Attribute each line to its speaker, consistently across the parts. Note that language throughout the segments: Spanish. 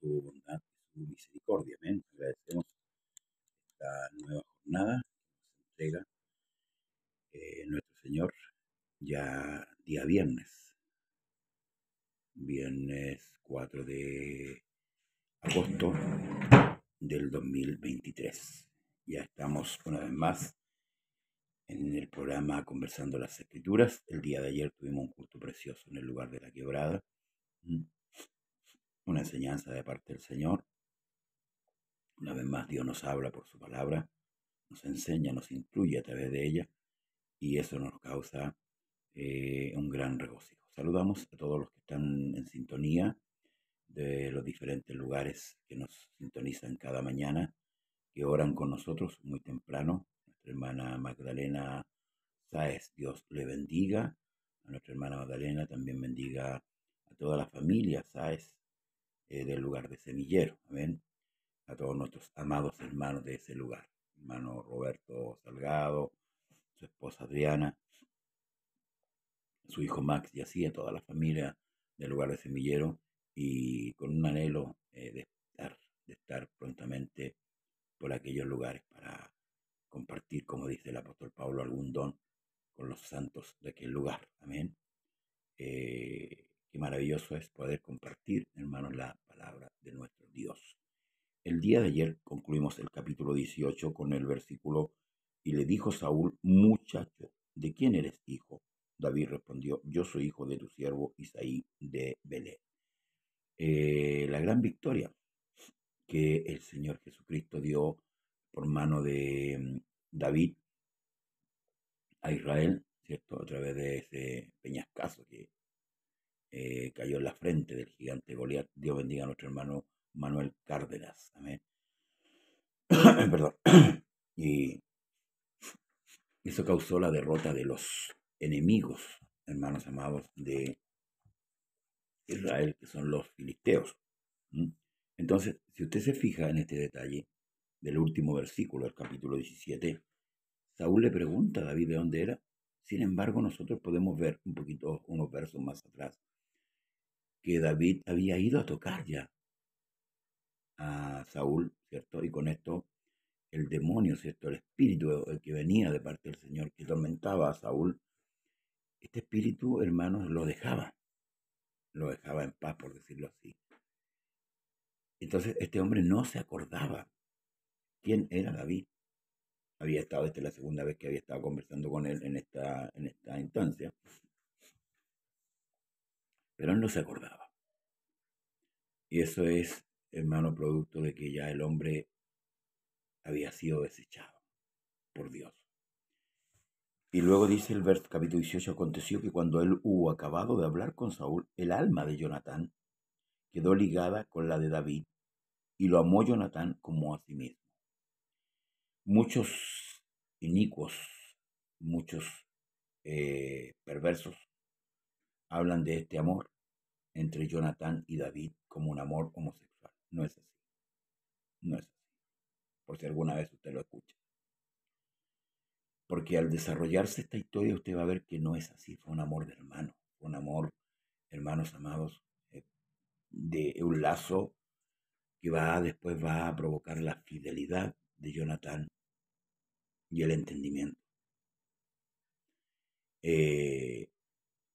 Speaker 1: su bondad y su misericordia. Amén. Agradecemos esta nueva jornada que nos entrega nuestro Señor, ya día viernes 4 de agosto del 2023. Ya estamos una vez más en el programa Conversando las Escrituras. El día de ayer tuvimos un culto precioso en el lugar de la Quebrada. Una enseñanza de parte del Señor. Una vez más Dios nos habla por su palabra, nos enseña, nos instruye a través de ella y eso nos causa un gran regocijo. Saludamos a todos los que están en sintonía de los diferentes lugares que nos sintonizan cada mañana, que oran con nosotros muy temprano. Nuestra hermana Magdalena Sáez, Dios le bendiga. A nuestra hermana Magdalena también bendiga a toda la familia Sáez del lugar de Semillero. Amén. A todos nuestros amados hermanos de ese lugar. Hermano Roberto Salgado, su esposa Adriana, su hijo Max y así a toda la familia del lugar de Semillero y con un anhelo de estar prontamente por aquellos lugares para compartir, como dice el apóstol Pablo, algún don con los santos de aquel lugar. Amén. Qué maravilloso es poder compartir, hermanos, la palabra de nuestro Dios. El día de ayer concluimos el capítulo 18 con el versículo: y le dijo Saúl: muchacho, ¿de quién eres hijo? David respondió: yo soy hijo de tu siervo Isaí de Belén. La gran victoria que el Señor Jesucristo dio por mano de David a Israel, ¿cierto? A través de ese peñascazo que cayó en la frente del gigante Goliat. Dios bendiga a nuestro hermano Manuel Cárdenas. Amén. Perdón. Y eso causó la derrota de los enemigos, hermanos amados, de Israel, que son los filisteos. Entonces, si usted se fija en este detalle del último versículo del capítulo 17, Saúl le pregunta a David de dónde era. Sin embargo, nosotros podemos ver un poquito, unos versos más atrás, que David había ido a tocar ya a Saúl, ¿cierto? Y con esto el demonio, ¿cierto? El espíritu el que venía de parte del Señor, que tormentaba a Saúl, este espíritu, hermanos, lo dejaba en paz, por decirlo así. Entonces, este hombre no se acordaba quién era David. Había estado, esta es la segunda vez que había estado conversando con él en esta instancia, pero él no se acordaba. Y eso es, hermano, producto de que ya el hombre había sido desechado por Dios. Y luego dice el capítulo 18, aconteció que cuando él hubo acabado de hablar con Saúl, el alma de Jonatán quedó ligada con la de David, y lo amó Jonatán como a sí mismo. Muchos inicuos, muchos perversos hablan de este amor entre Jonatán y David como un amor homosexual. No es así. No es así. Por si alguna vez usted lo escucha. Porque al desarrollarse esta historia usted va a ver que no es así. Fue un amor de hermano. Fue un amor, hermanos amados, de un lazo que después va a provocar la fidelidad de Jonatán y el entendimiento.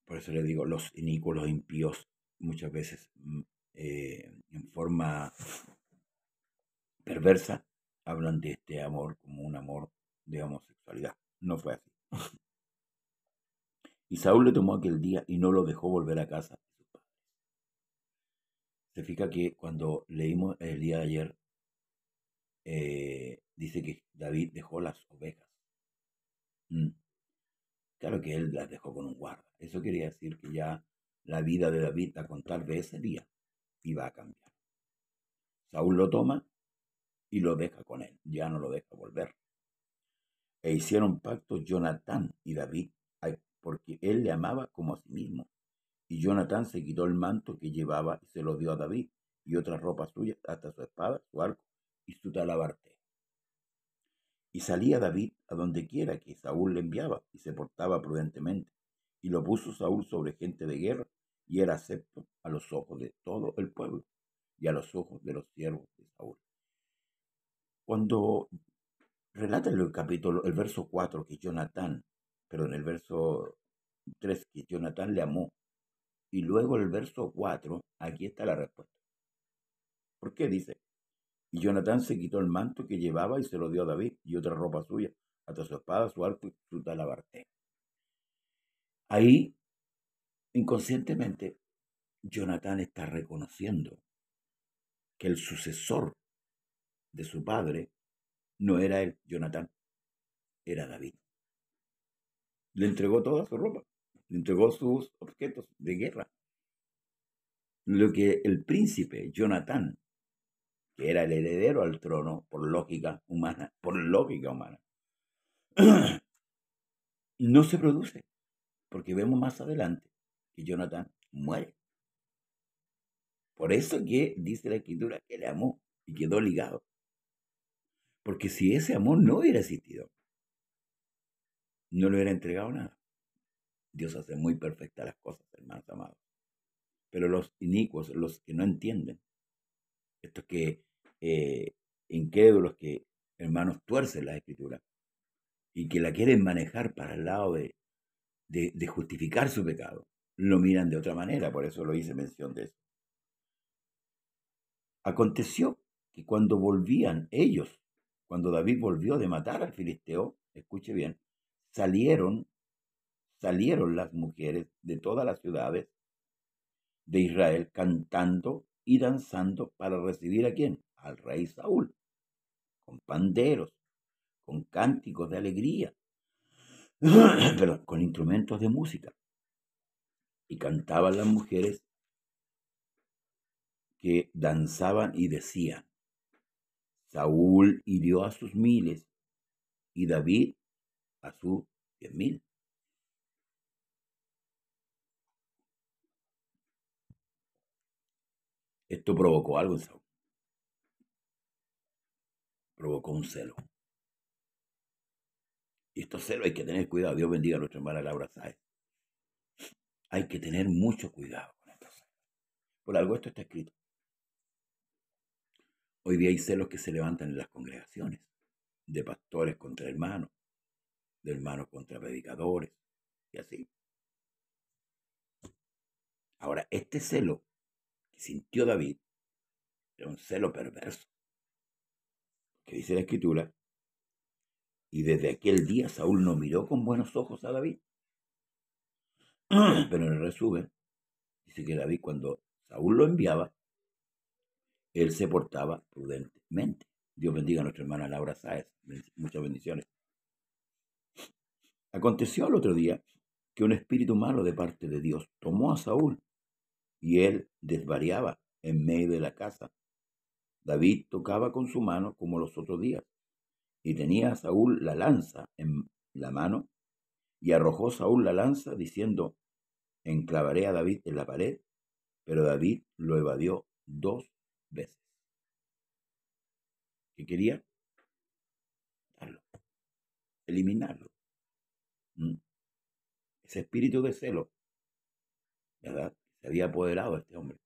Speaker 1: Por eso le digo, los inicuos, los impíos, muchas veces en forma perversa, hablan de este amor como un amor de homosexualidad. No fue así. Y Saúl le tomó aquel día y no lo dejó volver a casa de sus padres. Se fija que cuando leímos el día de ayer, dice que David dejó las ovejas. Claro que él las dejó con un guarda. Eso quería decir que ya la vida de David, a contar de ese día, iba a cambiar. Saúl lo toma y lo deja con él, ya no lo deja volver. E hicieron pacto Jonatán y David, porque él le amaba como a sí mismo. Y Jonatán se quitó el manto que llevaba y se lo dio a David, y otras ropas suyas, hasta su espada, su arco y su talabarte. Y salía David a donde quiera que Saúl le enviaba, y se portaba prudentemente. Y lo puso Saúl sobre gente de guerra, y era acepto a los ojos de todo el pueblo. y a los ojos de los siervos de Saúl. Cuando relata el capítulo, el verso 4, que Jonatán, pero en el verso 3, que Jonatán le amó, y luego el verso 4, aquí está la respuesta. ¿Por qué dice? Y Jonatán se quitó el manto que llevaba y se lo dio a David, y otra ropa suya, hasta su espada, su arco y su talabarté. Ahí, inconscientemente, Jonatán está reconociendo que el sucesor de su padre no era él, Jonatán, era David. Le entregó toda su ropa, le entregó sus objetos de guerra. Lo que el príncipe Jonatán, que era el heredero al trono por lógica humana, no se produce, porque vemos más adelante que Jonatán muere. Por eso que dice la escritura que le amó y quedó ligado. Porque si ese amor no hubiera existido, no le hubiera entregado nada. Dios hace muy perfectas las cosas, hermanos amados. Pero los inicuos, los que no entienden, estos que incrédulos, que hermanos tuercen la escritura y que la quieren manejar para el lado de justificar su pecado, lo miran de otra manera. Por eso lo hice mención de eso. Aconteció que cuando volvían ellos, cuando David volvió de matar al filisteo, escuche bien, salieron las mujeres de todas las ciudades de Israel cantando y danzando para recibir ¿a quién? Al rey Saúl, con panderos, con cánticos de alegría, pero con instrumentos de música. Y cantaban las mujeres que danzaban y decían: Saúl hirió a sus 1000 y David a sus 10.000. Esto provocó algo en Saúl. Provocó un celo. Y estos celos hay que tener cuidado. Dios bendiga a nuestra hermana Laura Sáez. Hay que tener mucho cuidado con estos celos. Por algo esto está escrito. Hoy día hay celos que se levantan en las congregaciones, de pastores contra hermanos, de hermanos contra predicadores, y así. Ahora, este celo que sintió David era un celo perverso, que dice la escritura, y desde aquel día Saúl no miró con buenos ojos a David. Pero en el resumen, dice que David, cuando Saúl lo enviaba, él se portaba prudentemente. Dios bendiga a nuestra hermana Laura Sáez. Muchas bendiciones. Aconteció al otro día que un espíritu malo de parte de Dios tomó a Saúl y él desvariaba en medio de la casa. David tocaba con su mano como los otros días y tenía a Saúl la lanza en la mano y arrojó Saúl la lanza diciendo: enclavaré a David en la pared, pero David lo evadió 2 veces. ¿Qué quería? Darlo, eliminarlo. Ese espíritu de celo, ¿verdad?, se había apoderado de este hombre.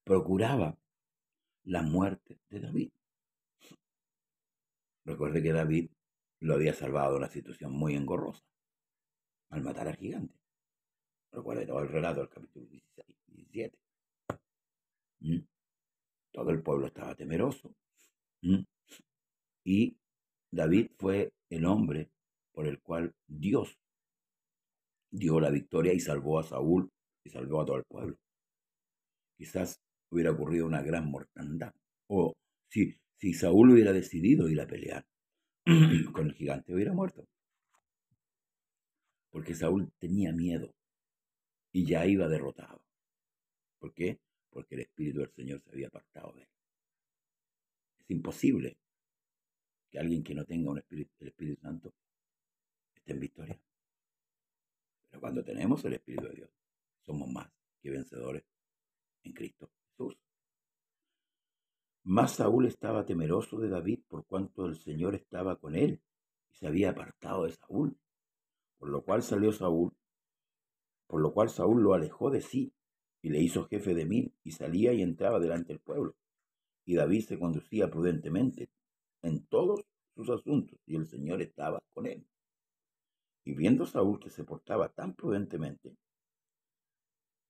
Speaker 1: Procuraba la muerte de David. Recuerde que David lo había salvado de una situación muy engorrosa al matar al gigante. Recuerde todo el relato del capítulo 16, 17. Todo el pueblo estaba temeroso. Y David fue el hombre por el cual Dios dio la victoria y salvó a Saúl y salvó a todo el pueblo. Quizás hubiera ocurrido una gran mortandad. O si Saúl hubiera decidido ir a pelear con el gigante, hubiera muerto. Porque Saúl tenía miedo y ya iba derrotado. ¿Por qué? Porque el Espíritu del Señor se había apartado de él. Es imposible que alguien que no tenga el Espíritu Santo esté en victoria. Pero cuando tenemos el Espíritu de Dios, somos más que vencedores en Cristo Jesús. Mas Saúl estaba temeroso de David por cuanto el Señor estaba con él y se había apartado de Saúl. Por lo cual Saúl lo alejó de sí y le hizo jefe de 1000, y salía y entraba delante del pueblo. Y David se conducía prudentemente en todos sus asuntos, y el Señor estaba con él. Y viendo Saúl que se portaba tan prudentemente,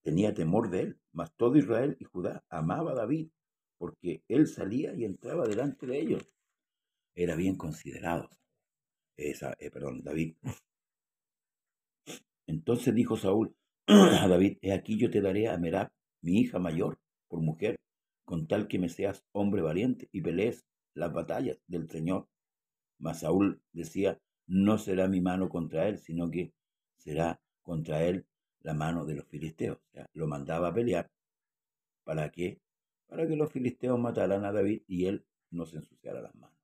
Speaker 1: tenía temor de él, mas todo Israel y Judá amaba a David, porque él salía y entraba delante de ellos. Era bien considerado, David. Entonces dijo Saúl a David: he aquí yo te daré a Merab, mi hija mayor, por mujer, con tal que me seas hombre valiente y pelees las batallas del Señor. Mas Saúl decía: no será mi mano contra él, sino que será contra él la mano de los filisteos. O sea, lo mandaba a pelear. ¿Para qué? Para que los filisteos mataran a David y él no se ensuciara las manos.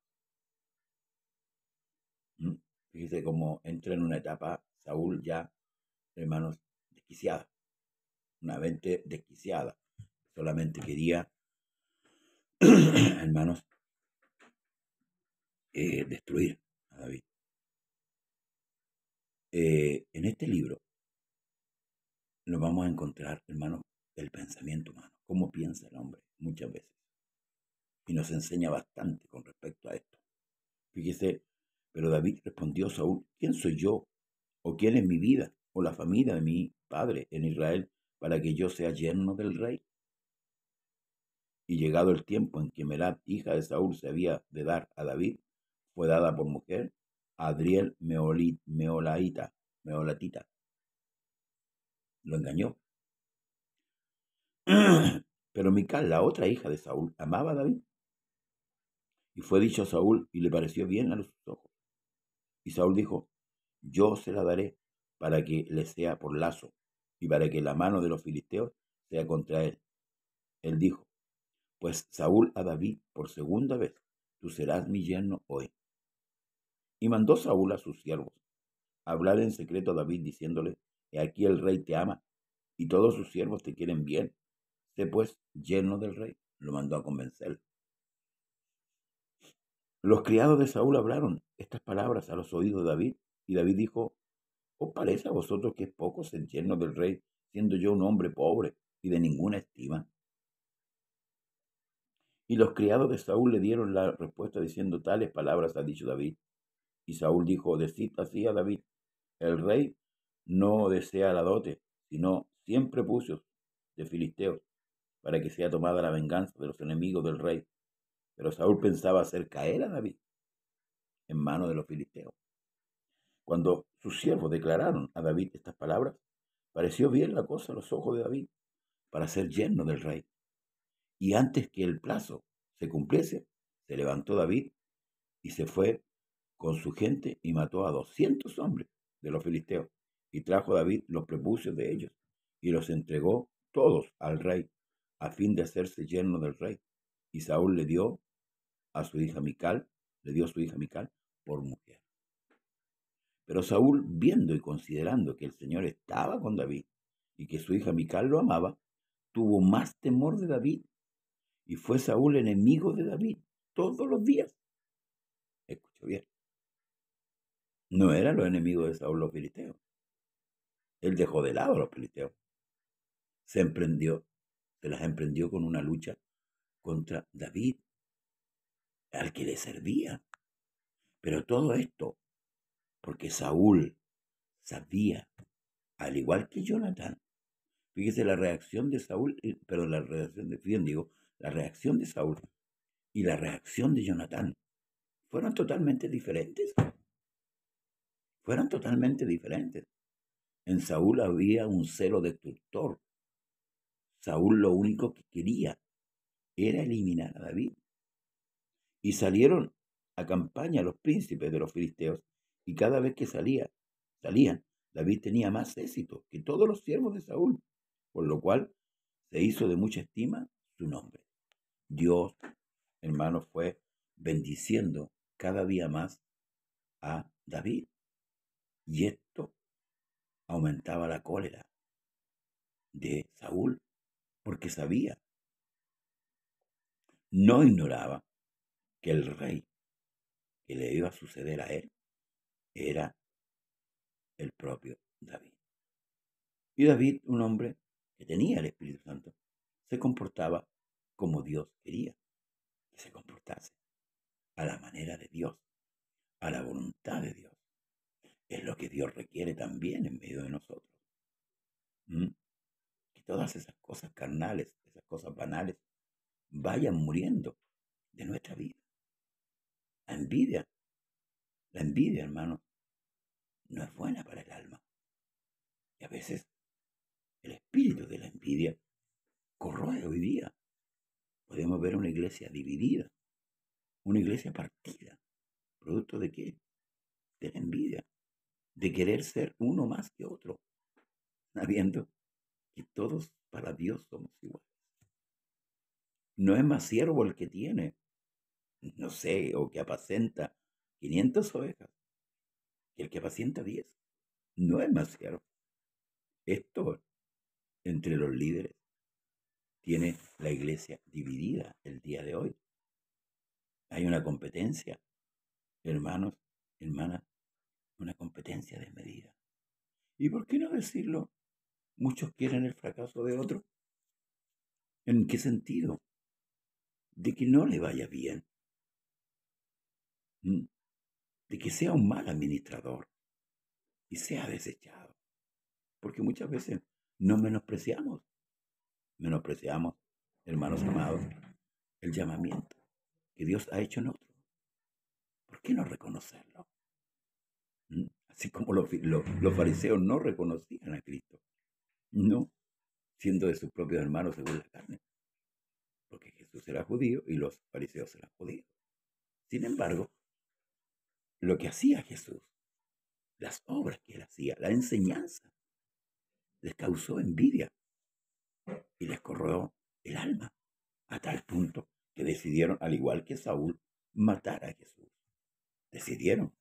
Speaker 1: Fíjese cómo entra en una etapa Saúl ya, hermanos, desquiciada, una mente desquiciada. Solamente quería, hermanos, destruir a David. En este libro nos vamos a encontrar, hermanos, el pensamiento humano, cómo piensa el hombre muchas veces. Y nos enseña bastante con respecto a esto. Fíjese, pero David respondió a Saúl: ¿quién soy yo? ¿O quién es mi vida? ¿O la familia de mi padre en Israel para que yo sea yerno del rey? Y llegado el tiempo en que Merab, hija de Saúl, se había de dar a David, fue dada por mujer a Adriel Meolatita. Lo engañó. Pero Mical, la otra hija de Saúl, amaba a David. Y fue dicho a Saúl, y le pareció bien a sus ojos. Y Saúl dijo: yo se la daré para que le sea por lazo, y para que la mano de los filisteos sea contra él. Él dijo: pues Saúl a David por segunda vez: tú serás mi yerno hoy. Y mandó Saúl a sus siervos a hablar en secreto a David, diciéndole: he aquí el rey te ama, y todos sus siervos te quieren bien. Sé pues yerno del rey. Lo mandó a convencer. Los criados de Saúl hablaron estas palabras a los oídos de David, y David dijo: ¿os parece a vosotros que es poco ser yerno del rey, siendo yo un hombre pobre y de ninguna estima? Y los criados de Saúl le dieron la respuesta diciendo: tales palabras ha dicho David. Y Saúl dijo: decid así a David: el rey no desea la dote, sino 100 prepucios de filisteos, para que sea tomada la venganza de los enemigos del rey. Pero Saúl pensaba hacer caer a David en manos de los filisteos. Cuando sus siervos declararon a David estas palabras, pareció bien la cosa a los ojos de David para ser yerno del rey. Y antes que el plazo se cumpliese, se levantó David y se fue con su gente y mató a 200 hombres de los filisteos. Y trajo David los prepucios de ellos y los entregó todos al rey, a fin de hacerse yerno del rey. Y Saúl le dio a su hija Mical, por mujer. Pero Saúl, viendo y considerando que el Señor estaba con David y que su hija Mical lo amaba, tuvo más temor de David, y fue Saúl enemigo de David todos los días. Escucha bien. No eran los enemigos de Saúl los filisteos. Él dejó de lado a los filisteos. Se las emprendió con una lucha contra David, al que le servía. Pero todo esto porque Saúl sabía, al igual que Jonatán, fíjese la reacción de Saúl, la reacción de Saúl y la reacción de Jonatán fueron totalmente diferentes. Fueron totalmente diferentes. En Saúl había un celo destructor. Saúl lo único que quería era eliminar a David. Y salieron a campaña los príncipes de los filisteos, y cada vez que salían, David tenía más éxito que todos los siervos de Saúl, por lo cual se hizo de mucha estima su nombre. Dios, hermanos, fue bendiciendo cada día más a David, y esto aumentaba la cólera de Saúl, porque sabía, no ignoraba, que el rey que le iba a suceder a él era el propio David. Y David, un hombre que tenía el Espíritu Santo, se comportaba como Dios quería que se comportase, a la manera de Dios, a la voluntad de Dios. Es lo que Dios requiere también en medio de nosotros. ¿Mm? Que todas esas cosas carnales, esas cosas banales, vayan muriendo de nuestra vida. La envidia, hermano, no es buena para el alma. Y a veces el espíritu de la envidia corroe hoy día. Podemos ver una iglesia dividida, una iglesia partida. ¿Producto de qué? De la envidia, de querer ser uno más que otro, sabiendo que todos para Dios somos iguales. No es más siervo el que tiene, no sé, o que apacenta 500 ovejas, que el que apacienta 10. No es más siervo. Esto entre los líderes tiene la iglesia dividida el día de hoy. Hay una competencia, hermanos, hermanas, una competencia desmedida. ¿Y por qué no decirlo? Muchos quieren el fracaso de otros. ¿En qué sentido? De que no le vaya bien, de que sea un mal administrador y sea desechado. Porque muchas veces no menospreciamos, hermanos amados, el llamamiento que Dios ha hecho en otros. ¿Por qué no reconocerlo? Así como los fariseos no reconocían a Cristo, no siendo de sus propios hermanos según la carne, porque Jesús era judío y los fariseos eran judíos. Sin embargo, lo que hacía Jesús, las obras que él hacía, la enseñanza, les causó envidia y les corroyó el alma, a tal punto que decidieron, al igual que Saúl, matar a Jesús. Decidieron.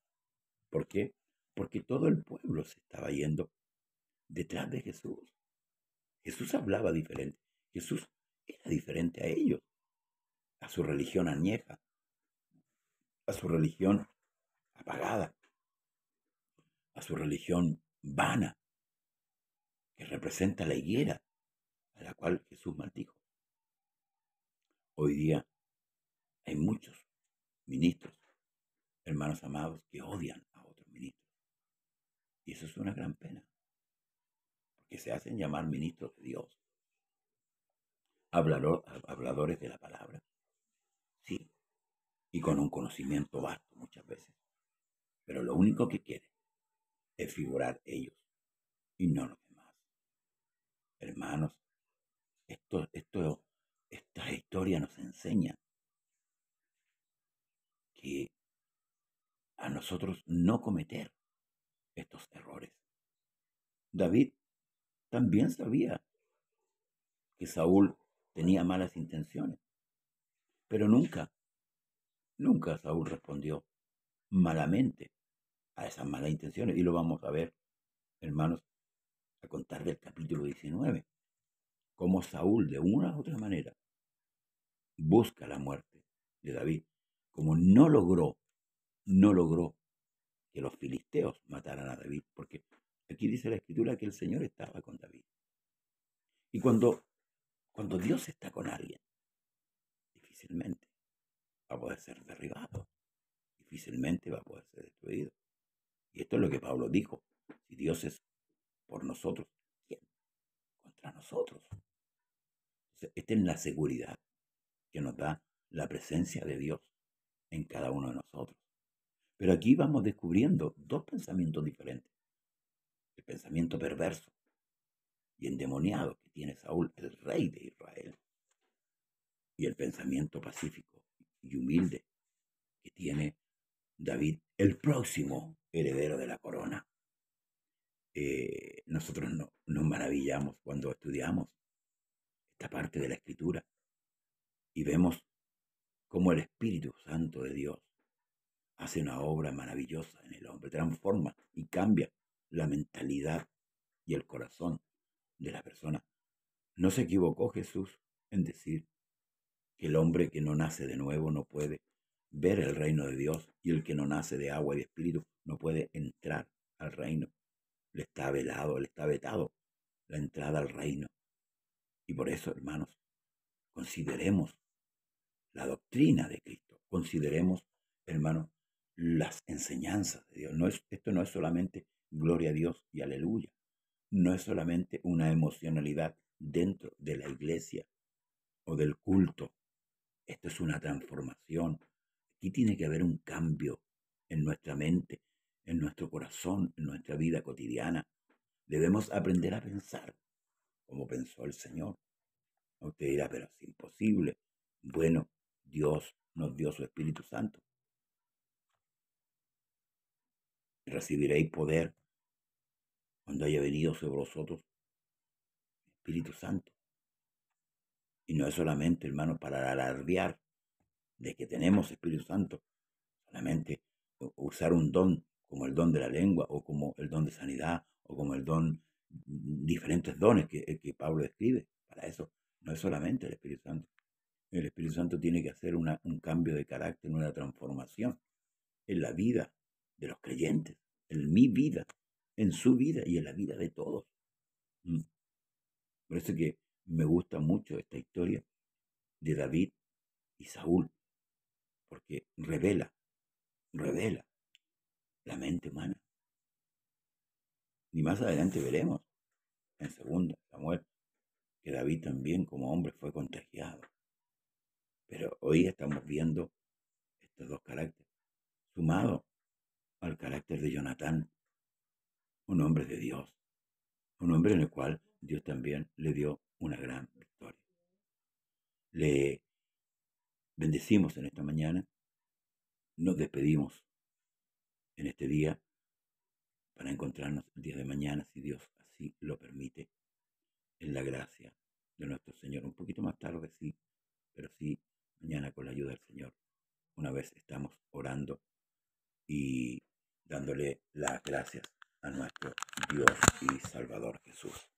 Speaker 1: ¿Por qué? Porque todo el pueblo se estaba yendo detrás de Jesús. Jesús hablaba diferente. Jesús era diferente a ellos, a su religión añeja, a su religión apagada, a su religión vana, que representa la higuera a la cual Jesús maldijo. Hoy día hay muchos ministros, hermanos amados, que odian a otros ministros. Y eso es una gran pena, porque se hacen llamar ministros de Dios, habladores de la palabra, sí, y con un conocimiento vasto muchas veces. Pero lo único que quieren es figurar ellos y no los demás. Hermanos, esta historia nos enseña que a nosotros no cometer estos errores. David también sabía que Saúl tenía malas intenciones, pero nunca Saúl respondió malamente a esas malas intenciones. Y lo vamos a ver, hermanos, a contar del capítulo 19, cómo Saúl de una u otra manera busca la muerte de David, como no logró que los filisteos mataran a David, porque aquí dice la escritura que el Señor estaba con David. Y cuando Dios está con alguien, difícilmente va a poder ser derribado, difícilmente va a poder ser destruido. Y esto es lo que Pablo dijo: si Dios es por nosotros, ¿quién contra nosotros? Entonces, esta es la seguridad que nos da la presencia de Dios en cada uno de nosotros. Pero aquí vamos descubriendo dos pensamientos diferentes. El pensamiento perverso y endemoniado que tiene Saúl, el rey de Israel, y el pensamiento pacífico y humilde que tiene David, el próximo heredero de la corona. Nosotros nos maravillamos cuando estudiamos esta parte de la Escritura y vemos cómo el Espíritu Santo de Dios hace una obra maravillosa en el hombre, transforma y cambia la mentalidad y el corazón de la persona. No se equivocó Jesús en decir que el hombre que no nace de nuevo no puede ver el reino de Dios, y el que no nace de agua y de espíritu no puede entrar al reino. Le está vetado la entrada al reino. Y por eso, hermanos, consideremos la doctrina de Cristo, consideremos, hermanos, las enseñanzas de Dios. Esto no es solamente gloria a Dios y aleluya. No es solamente una emocionalidad dentro de la iglesia o del culto. Esto es una transformación. Aquí tiene que haber un cambio en nuestra mente, en nuestro corazón, en nuestra vida cotidiana. Debemos aprender a pensar como pensó el Señor. Usted dirá, pero es imposible. Bueno, Dios nos dio su Espíritu Santo. Recibiréis poder cuando haya venido sobre vosotros el Espíritu Santo. Y no es solamente, hermano, para alardear de que tenemos Espíritu Santo, solamente usar un don como el don de la lengua o como el don de sanidad o como el don, diferentes dones que Pablo describe. Para eso no es solamente el Espíritu Santo. El Espíritu Santo tiene que hacer un cambio de carácter, una transformación en la vida de los creyentes, en mi vida, en su vida y en la vida de todos. Por eso que me gusta mucho esta historia de David y Saúl, porque revela la mente humana. Y más adelante veremos, en 2 Samuel, que David también como hombre fue contagiado. Pero hoy estamos viendo estos dos caracteres, sumados al carácter de Jonatán, un hombre de Dios, un hombre en el cual Dios también le dio una gran victoria. Le bendecimos en esta mañana, nos despedimos en este día para encontrarnos el día de mañana, si Dios así lo permite, en la gracia de nuestro Señor. Un poquito más tarde, sí, pero sí, mañana con la ayuda del Señor. Una vez estamos orando y dándole las gracias a nuestro Dios y Salvador Jesús.